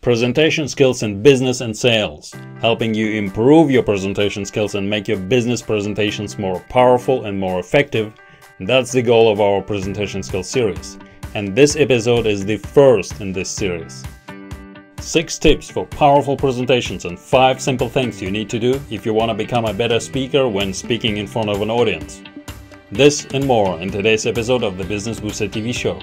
presentation skills in business and sales, helping you improve your presentation skills and make your business presentations more powerful and more effective. That's the goal of our presentation skills series, and this episode is the first in this series. 6 tips for powerful presentations and 5 simple things you need to do if you want to become a better speaker when speaking in front of an audience. This and more in today's episode of the Business Booster TV show.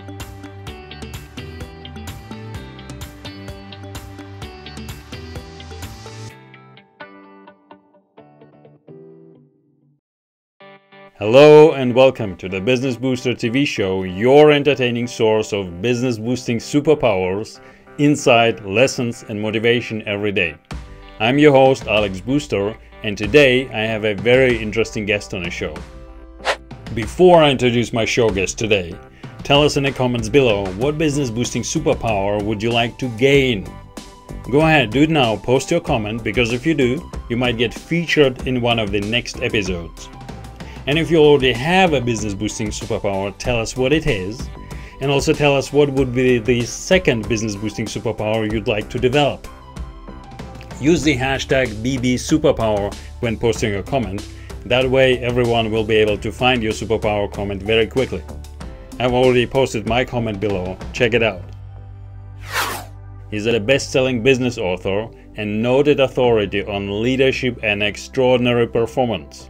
Hello and welcome to the Business Booster TV show, your entertaining source of business boosting superpowers, insight, lessons and motivation every day. I'm your host Alex Booster, and today I have a very interesting guest on the show. Before I introduce my show guest today, tell us in the comments below what business boosting superpower would you like to gain. Go ahead, do it now, post your comment, because if you do, you might get featured in one of the next episodes. And if you already have a business boosting superpower, tell us what it is, and also tell us what would be the second business boosting superpower you'd like to develop. Use the hashtag BBsuperpower when posting a comment. That way everyone will be able to find your superpower comment very quickly. I've already posted my comment below, check it out. He's a best-selling business author and noted authority on leadership and extraordinary performance.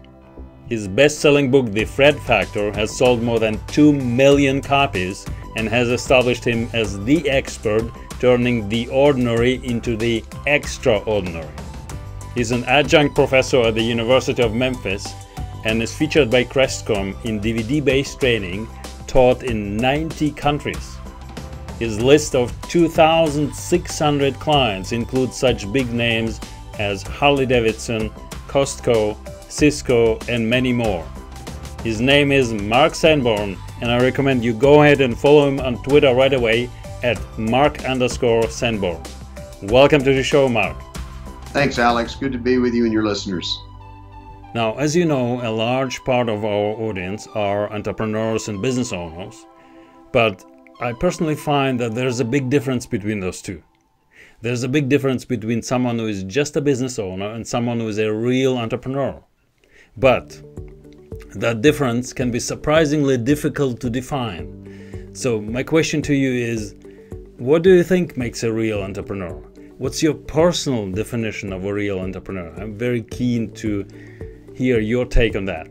His best-selling book, The Fred Factor, has sold more than 2 million copies and has established him as the expert, turning the ordinary into the extraordinary. He's an adjunct professor at the University of Memphis and is featured by Crestcom in DVD-based training taught in 90 countries. His list of 2,600 clients includes such big names as Harley-Davidson, Costco, Cisco and many more. His name is Mark Sanborn, and I recommend you go ahead and follow him on Twitter right away at Mark_Sanborn. Welcome to the show, Mark. Thanks, Alex. Good to be with you and your listeners. Now, as you know, a large part of our audience are entrepreneurs and business owners, but I personally find that there's a big difference between those two. There's a big difference between someone who is just a business owner and someone who is a real entrepreneur. But that difference can be surprisingly difficult to define. So my question to you is, what do you think makes a real entrepreneur? What's your personal definition of a real entrepreneur? I'm very keen to hear your take on that.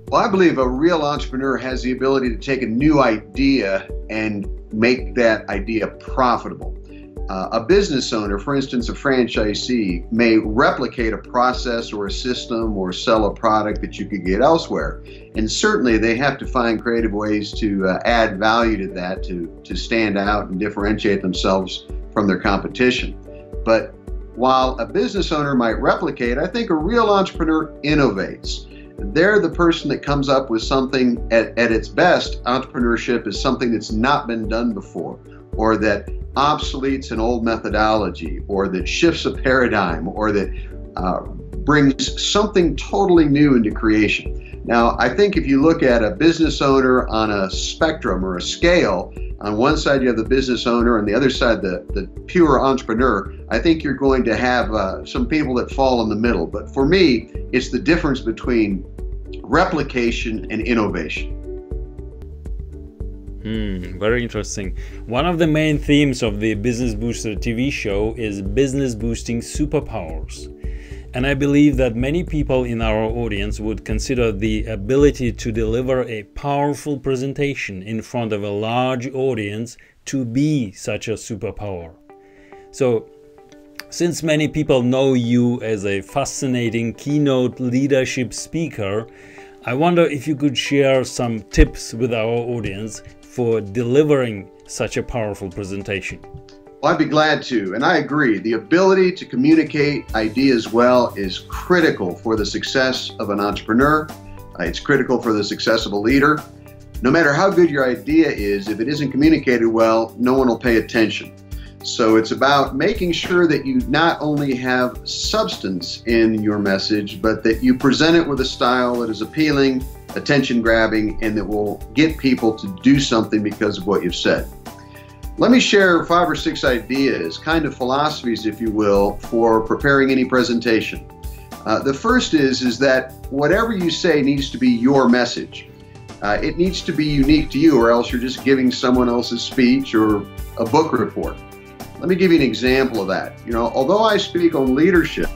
Well, I believe a real entrepreneur has the ability to take a new idea and make that idea profitable. A business owner, for instance, a franchisee, may replicate a process or a system or sell a product that you could get elsewhere. And certainly they have to find creative ways to add value to that, to stand out and differentiate themselves from their competition. But while a business owner might replicate, I think a real entrepreneur innovates. They're the person that comes up with something at its best. Entrepreneurship is something that's not been done before, or that obsoletes an old methodology, or that shifts a paradigm, or that brings something totally new into creation. Now, I think if you look at a business owner on a spectrum or a scale, on one side you have the business owner, and the other side the pure entrepreneur, I think you're going to have some people that fall in the middle. But for me, it's the difference between replication and innovation. Very interesting. One of the main themes of the Business Booster TV show is business boosting superpowers. And I believe that many people in our audience would consider the ability to deliver a powerful presentation in front of a large audience to be such a superpower. So, since many people know you as a fascinating keynote leadership speaker, I wonder if you could share some tips with our audience for delivering such a powerful presentation. Well, I'd be glad to, and I agree. The ability to communicate ideas well is critical for the success of an entrepreneur. It's critical for the success of a leader. No matter how good your idea is, if it isn't communicated well, no one will pay attention. So it's about making sure that you not only have substance in your message, but that you present it with a style that is appealing, attention grabbing, and that will get people to do something because of what you've said. Let me share 5 or 6 ideas, kind of philosophies, if you will, for preparing any presentation. The first is that whatever you say needs to be your message. It needs to be unique to you, or else you're just giving someone else's speech or a book report. Let me give you an example of that. You know, although I speak on leadership,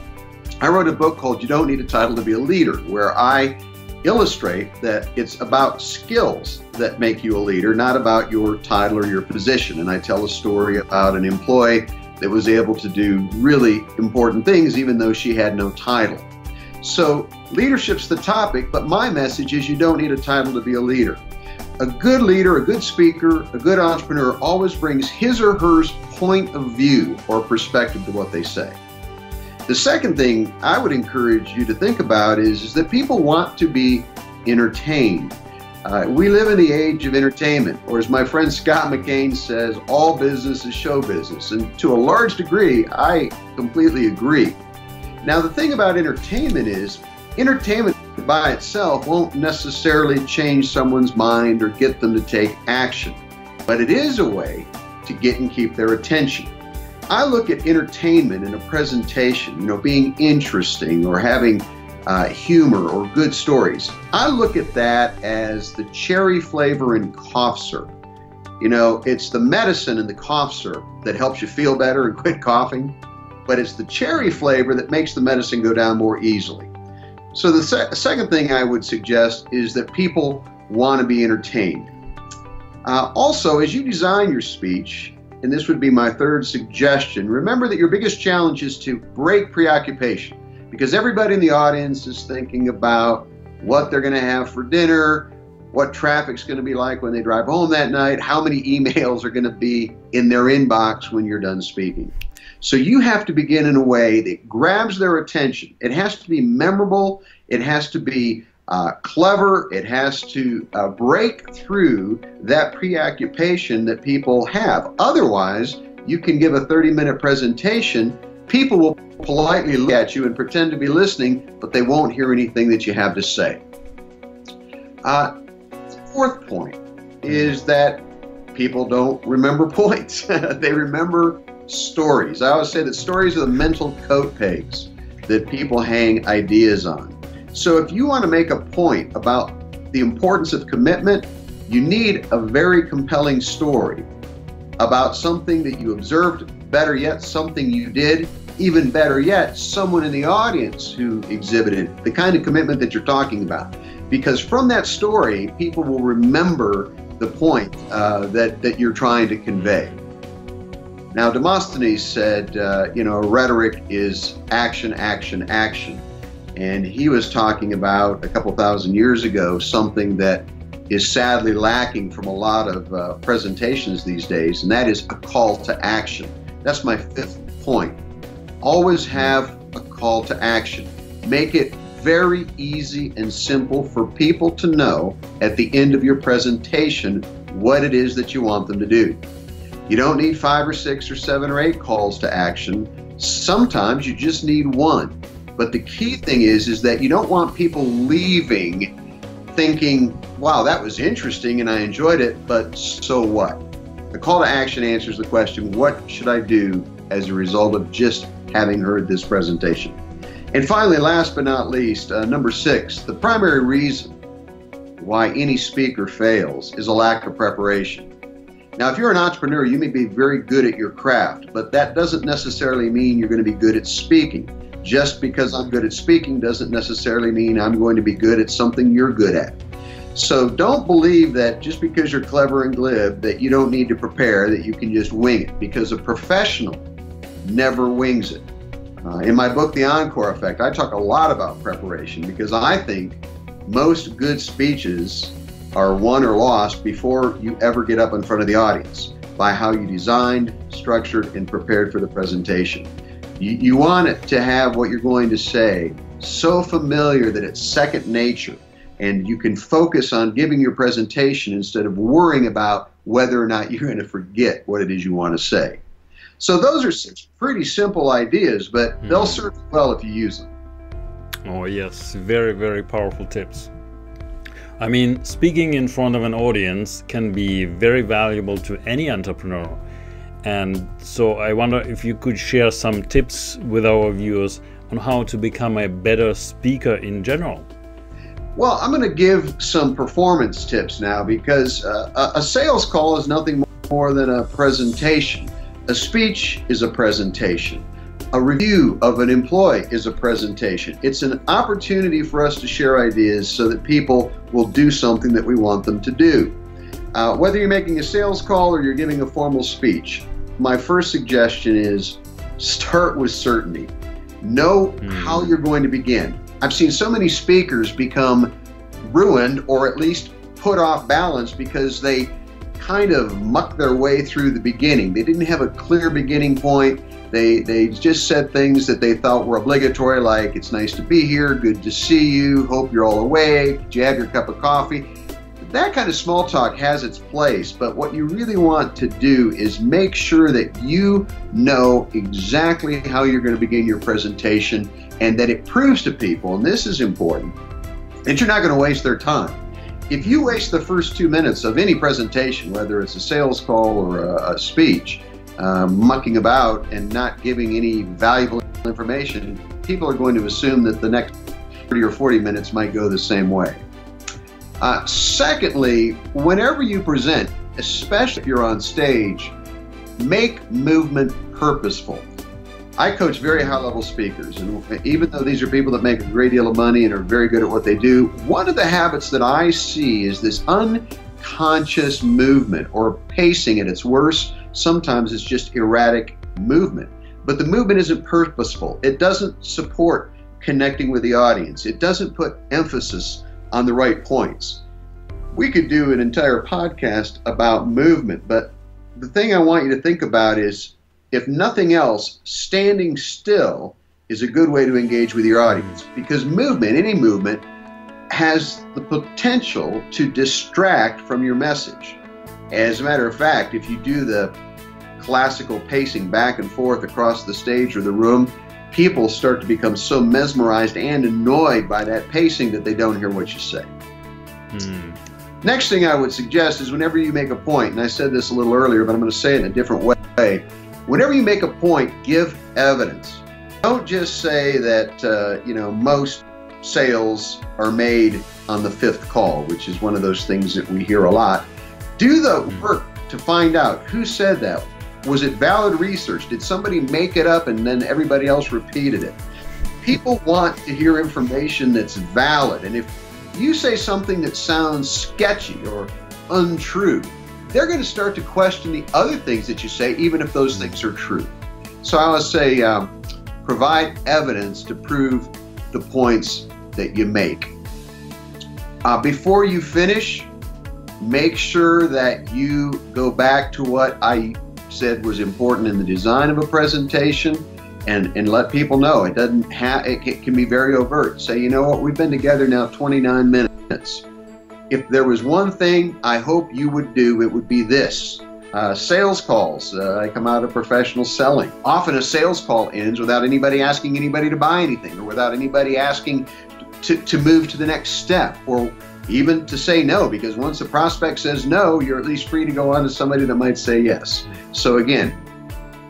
I wrote a book called You Don't Need a Title to Be a Leader, where I illustrate that it's about skills that make you a leader, not about your title or your position. And I tell a story about an employee that was able to do really important things even though she had no title. So leadership's the topic, but my message is you don't need a title to be a leader. A good leader, a good speaker, a good entrepreneur always brings his or her point of view or perspective to what they say. The second thing I would encourage you to think about is that people want to be entertained. We live in the age of entertainment, or as my friend Scott McCain says, all business is show business. And to a large degree, I completely agree. Now, the thing about entertainment is, entertainment by itself won't necessarily change someone's mind or get them to take action, but it is a way to get and keep their attention. I look at entertainment in a presentation, you know, being interesting or having humor or good stories. I look at that as the cherry flavor in cough syrup. You know, it's the medicine in the cough syrup that helps you feel better and quit coughing, but it's the cherry flavor that makes the medicine go down more easily. So the second thing I would suggest is that people want to be entertained. Also, as you design your speech, and this would be my third suggestion, remember that your biggest challenge is to break preoccupation, because everybody in the audience is thinking about what they're going to have for dinner, what traffic's going to be like when they drive home that night, how many emails are going to be in their inbox when you're done speaking. So you have to begin in a way that grabs their attention. It has to be memorable, it has to be clever, it has to break through that preoccupation that people have. Otherwise, you can give a 30-minute presentation, people will politely look at you and pretend to be listening, but they won't hear anything that you have to say. Fourth point is that people don't remember points. They remember stories. I always say that stories are the mental coat pegs that people hang ideas on. So if you want to make a point about the importance of commitment, you need a very compelling story about something that you observed, better yet, something you did, even better yet, someone in the audience who exhibited the kind of commitment that you're talking about. Because from that story, people will remember the point that you're trying to convey. Now, Demosthenes said, you know, rhetoric is action, action, action. And he was talking about, a couple thousand years ago, something that is sadly lacking from a lot of presentations these days, and that is a call to action. That's my fifth point. Always have a call to action. Make it very easy and simple for people to know at the end of your presentation what it is that you want them to do. You don't need 5 or 6 or 7 or 8 calls to action. Sometimes you just need one. But the key thing is that you don't want people leaving thinking, wow, that was interesting and I enjoyed it, but so what? The call to action answers the question, what should I do as a result of just having heard this presentation? And finally, last but not least, number 6, the primary reason why any speaker fails is a lack of preparation. Now, if you're an entrepreneur, you may be very good at your craft, but that doesn't necessarily mean you're going to be good at speaking. Just because I'm good at speaking doesn't necessarily mean I'm going to be good at something you're good at. So don't believe that just because you're clever and glib that you don't need to prepare, that you can just wing it, because a professional never wings it. In my book, The Encore Effect, I talk a lot about preparation because I think most good speeches are won or lost before you ever get up in front of the audience by how you designed, structured, and prepared for the presentation. You want it to have what you're going to say so familiar that it's second nature, and you can focus on giving your presentation instead of worrying about whether or not you're going to forget what it is you want to say. So those are 6 pretty simple ideas, but they'll serve you well if you use them. Oh yes, very, very powerful tips. I mean, speaking in front of an audience can be very valuable to any entrepreneur. And so I wonder if you could share some tips with our viewers on how to become a better speaker in general. Well, I'm going to give some performance tips now, because a sales call is nothing more than a presentation. A speech is a presentation. A review of an employee is a presentation. It's an opportunity for us to share ideas so that people will do something that we want them to do. Whether you're making a sales call or you're giving a formal speech, my first suggestion is start with certainty. Know how you're going to begin. I've seen so many speakers become ruined, or at least put off balance, because they kind of mucked their way through the beginning. They didn't have a clear beginning point. They just said things that they thought were obligatory, like, it's nice to be here, good to see you, hope you're all awake, did you have your cup of coffee? That kind of small talk has its place, but what you really want to do is make sure that you know exactly how you're going to begin your presentation, and that it proves to people, and this is important, that you're not going to waste their time. If you waste the first 2 minutes of any presentation, whether it's a sales call or a speech, mucking about and not giving any valuable information, people are going to assume that the next 30 or 40 minutes might go the same way. Secondly, whenever you present, especially if you're on stage, make movement purposeful. I coach very high-level speakers, and even though these are people that make a great deal of money and are very good at what they do, one of the habits that I see is this unconscious movement, or pacing at its worst. Sometimes it's just erratic movement, but the movement isn't purposeful. It doesn't support connecting with the audience. It doesn't put emphasis on the right points. We could do an entire podcast about movement, but the thing I want you to think about is, if nothing else, standing still is a good way to engage with your audience, because movement, any movement, has the potential to distract from your message. As a matter of fact, if you do the classical pacing back and forth across the stage or the room, people start to become so mesmerized and annoyed by that pacing that they don't hear what you say. Next thing I would suggest is, whenever you make a point, and I said this a little earlier, but I'm going to say it in a different way, whenever you make a point, give evidence. Don't just say that most sales are made on the 5th call, which is one of those things that we hear a lot. Do the work to find out who said that. Was it valid research? Did somebody make it up and then everybody else repeated it? People want to hear information that's valid, and if you say something that sounds sketchy or untrue, they're going to start to question the other things that you say, even if those things are true. So I would say provide evidence to prove the points that you make. Before you finish, make sure that you go back to what I said was important in the design of a presentation, and let people know. It doesn't have, it can be very overt. Say, you know what, we've been together now 29 minutes. If there was one thing I hope you would do, it would be this. Sales calls, I come out of professional selling. Often a sales call ends without anybody asking anybody to buy anything, or without anybody asking to move to the next step, or even to say no, because once a prospect says no, you're at least free to go on to somebody that might say yes. So again,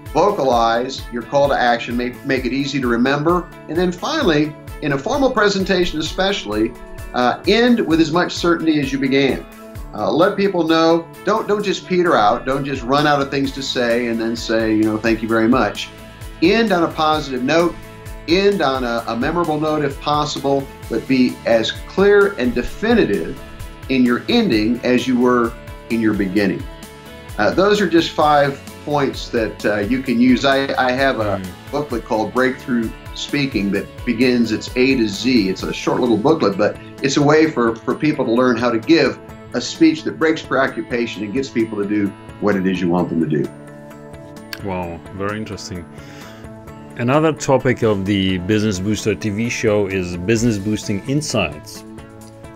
vocalize your call to action, make it easy to remember, and then finally, in a formal presentation especially, end with as much certainty as you began. Let people know, don't just peter out, don't just run out of things to say and then say, thank you very much. End on a positive note, end on a memorable note if possible, but be as clear and definitive in your ending as you were in your beginning. Those are just 5 points that you can use. I have a booklet called Breakthrough Speaking that begins, it's A to Z. It's a short little booklet, but it's a way for people to learn how to give a speech that breaks preoccupation and gets people to do what it is you want them to do. Wow, very interesting. Another topic of the Business Booster TV show is business boosting insights.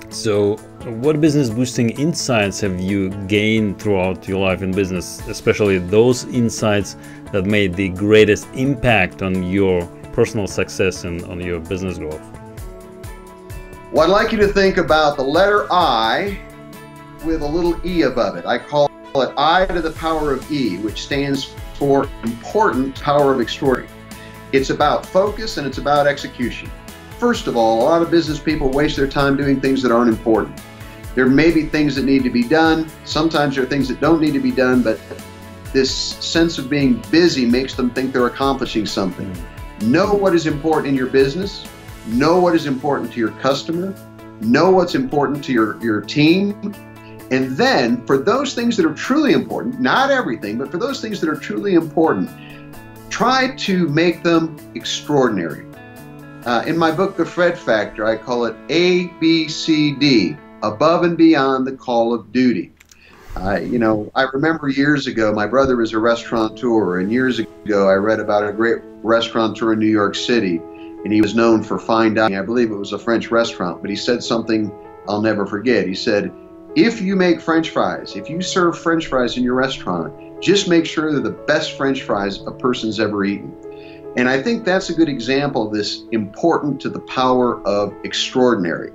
So what business boosting insights have you gained throughout your life in business, especially those insights that made the greatest impact on your personal success and on your business growth? Well, I'd like you to think about the letter I with a little E above it. I call it I to the power of E, which stands for important power of extraordinary. It's about focus and it's about execution. First of all, a lot of business people waste their time doing things that aren't important. There may be things that need to be done. Sometimes there are things that don't need to be done, but this sense of being busy makes them think they're accomplishing something. Know what is important in your business. Know what is important to your customer. Know what's important to your team. And then for those things that are truly important, not everything, but for those things that are truly important, try to make them extraordinary. In my book, The Fred Factor, I call it ABCD, above and beyond the call of duty. You know, I remember years ago, my brother was a restaurateur, and years ago I read about a great restaurateur in New York City, and he was known for fine dining. I believe it was a French restaurant, but he said something I'll never forget. He said, if you make French fries, if you serve French fries in your restaurant, just make sure they're the best French fries a person's ever eaten. And I think that's a good example of this important to the power of extraordinary.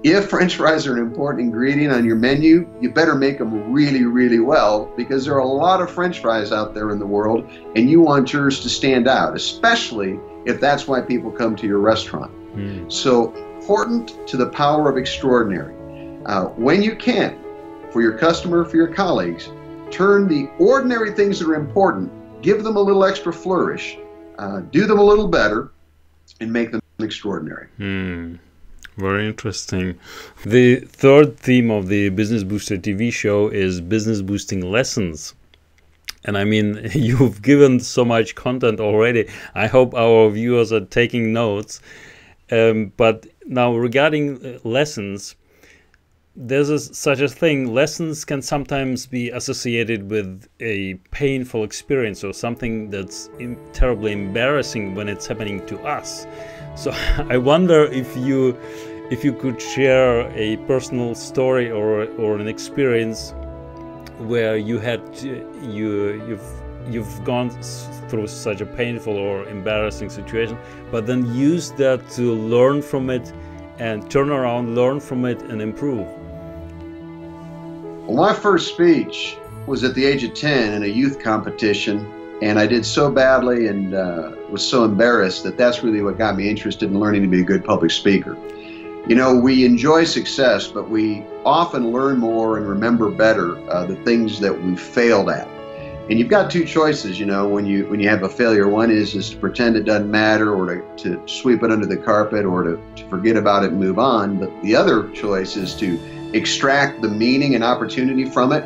If French fries are an important ingredient on your menu, you better make them really, really well, because there are a lot of French fries out there in the world, and you want yours to stand out, especially if that's why people come to your restaurant. So important to the power of extraordinary. When you can, for your customer, for your colleagues, turn the ordinary things that are important, give them a little extra flourish, do them a little better, and make them extraordinary. Very interesting. The third theme of the Business Booster TV show is business boosting lessons. And I mean, you've given so much content already. I hope our viewers are taking notes. But now regarding lessons, there's such a thing. Lessons can sometimes be associated with a painful experience or something that's terribly embarrassing when it's happening to us. So I wonder if you could share a personal story or an experience where you've gone through such a painful or embarrassing situation, but then use that to learn from it and turn around, learn from it, and improve. Well, my first speech was at the age of 10 in a youth competition, and I did so badly and was so embarrassed that that's really what got me interested in learning to be a good public speaker. You know, we enjoy success, but we often learn more and remember better the things that we failed at. And you've got two choices, you know, when you have a failure. One is to pretend it doesn't matter, or to sweep it under the carpet, or to forget about it and move on. But the other choice is to extract the meaning and opportunity from it.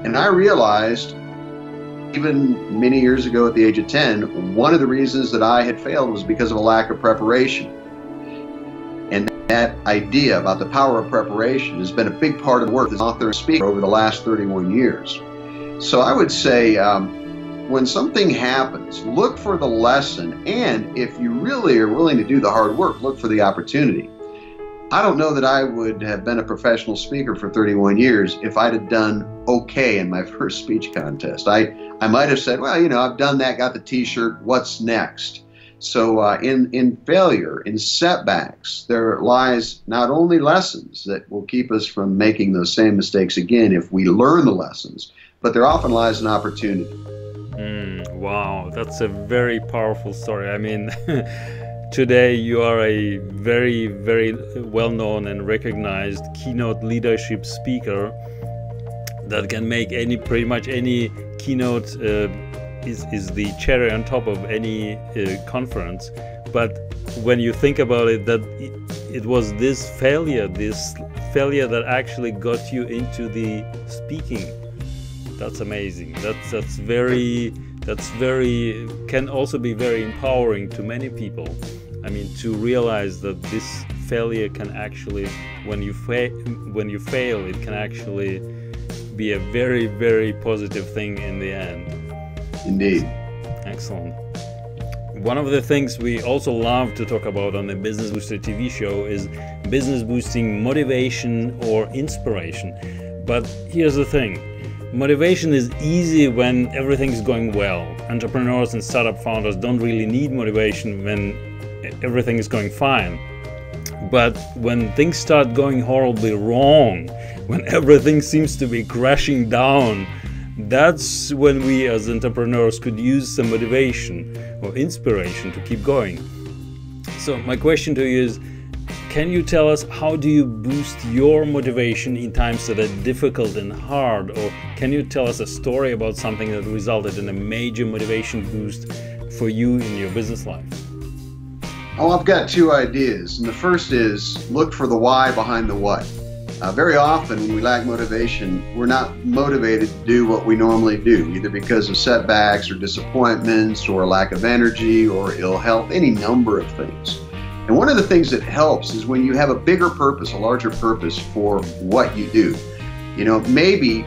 And I realized, even many years ago at the age of 10, one of the reasons that I had failed was because of a lack of preparation. And that idea about the power of preparation has been a big part of the work as an author and speaker over the last 31 years. So I would say, when something happens, look for the lesson, and if you really are willing to do the hard work, look for the opportunity. I don't know that I would have been a professional speaker for 31 years if I'd have done okay in my first speech contest. I might have said, well, you know, I've done that, got the t-shirt, what's next? So in failure, in setbacks, there lies not only lessons that will keep us from making those same mistakes again if we learn the lessons, but there often lies an opportunity. Wow, that's a very powerful story. I mean, today you are a very, very well-known and recognized keynote leadership speaker that can make pretty much any keynote is the cherry on top of any conference. But when you think about it, that it was this failure that actually got you into the speaking. That's amazing. That's very can also be very empowering to many people. I mean, to realize that this failure can actually, when you fail, it can actually be a very, very positive thing in the end. Indeed. Excellent. One of the things we also love to talk about on the Business Booster TV show is business boosting motivation or inspiration. But here's the thing. Motivation is easy when everything's going well. Entrepreneurs and startup founders don't really need motivation when everything is going fine. But when things start going horribly wrong, when everything seems to be crashing down, that's when we as entrepreneurs could use some motivation or inspiration to keep going. So my question to you is, can you tell us how do you boost your motivation in times that are difficult and hard? Or can you tell us a story about something that resulted in a major motivation boost for you in your business life? Oh, I've got two ideas. And the first is look for the why behind the what. Very often when we lack motivation, we're not motivated to do what we normally do, either because of setbacks or disappointments or lack of energy or ill health, any number of things. And one of the things that helps is when you have a bigger purpose, a larger purpose for what you do. You know, maybe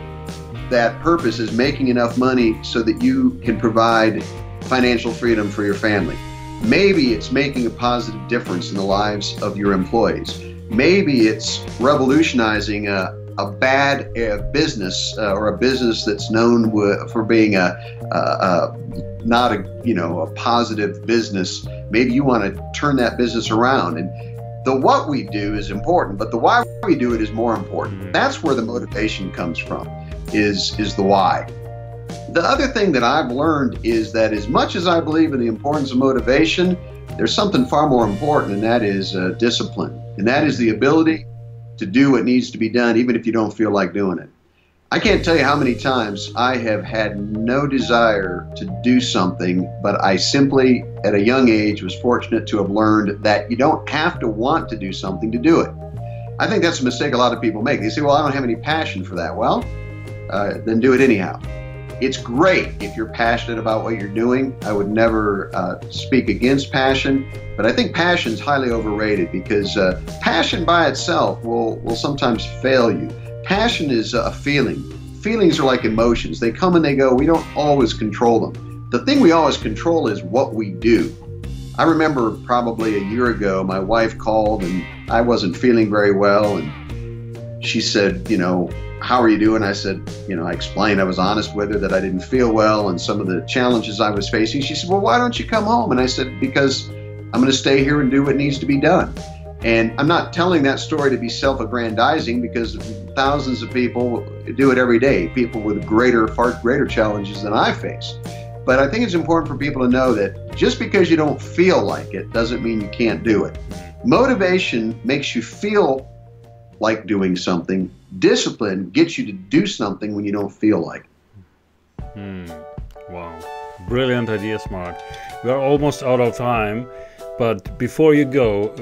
that purpose is making enough money so that you can provide financial freedom for your family. Maybe it's making a positive difference in the lives of your employees. Maybe it's revolutionizing a bad business or a business that's known for being not a positive business. Maybe you want to turn that business around. And the what we do is important, but the why we do it is more important. That's where the motivation comes from, is the why. The other thing that I've learned is that as much as I believe in the importance of motivation, there's something far more important, and that is discipline. And that is the ability to do what needs to be done, even if you don't feel like doing it. I can't tell you how many times I have had no desire to do something, but I simply, at a young age, was fortunate to have learned that you don't have to want to do something to do it. I think that's a mistake a lot of people make. They say, well, I don't have any passion for that. Well, then do it anyhow. It's great if you're passionate about what you're doing. I would never speak against passion, but I think passion is highly overrated because passion by itself will sometimes fail you. Passion is a feeling. Feelings are like emotions. They come and they go. We don't always control them. The thing we always control is what we do. I remember probably a year ago, my wife called and I wasn't feeling very well, and she said, you know, how are you doing? I said, you know, I explained, I was honest with her that I didn't feel well and some of the challenges I was facing. She said, well, why don't you come home? And I said, because I'm going to stay here and do what needs to be done. And I'm not telling that story to be self-aggrandizing, because thousands of people do it every day, people with far greater challenges than I face. But I think it's important for people to know that just because you don't feel like it doesn't mean you can't do it. Motivation makes you feel like doing something. Discipline gets you to do something when you don't feel like it. Wow. Brilliant ideas, Mark. We are almost out of time, but before you go,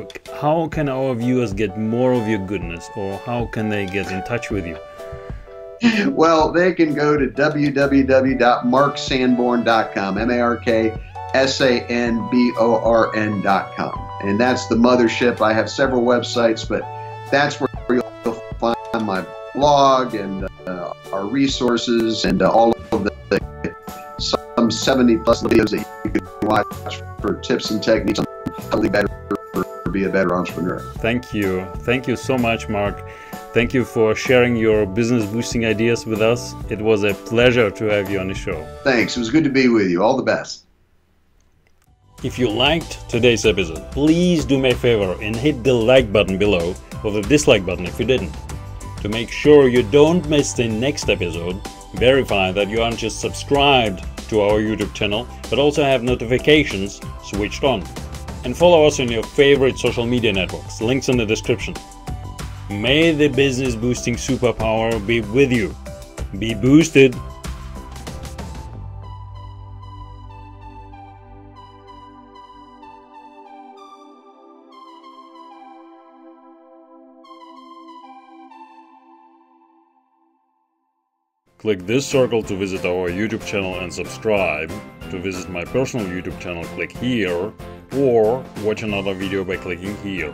how can our viewers get more of your goodness, or how can they get in touch with you? Well, they can go to www.marksanborn.com, MarkSanborn.com. And that's the mothership. I have several websites, but that's where you'll find my blog and our resources and all of the some 70 plus videos that you can watch for tips and techniques on how to be a better entrepreneur. Thank you. Thank you so much, Mark. Thank you for sharing your business boosting ideas with us. It was a pleasure to have you on the show. Thanks. It was good to be with you. All the best. If you liked today's episode, please do me a favor and hit the like button below, or the dislike button if you didn't. To make sure you don't miss the next episode, verify that you aren't just subscribed to our YouTube channel, but also have notifications switched on. And follow us on your favorite social media networks, links in the description. May the business boosting superpower be with you. Be boosted! Click this circle to visit our YouTube channel and subscribe. To visit my personal YouTube channel, click here, or watch another video by clicking here.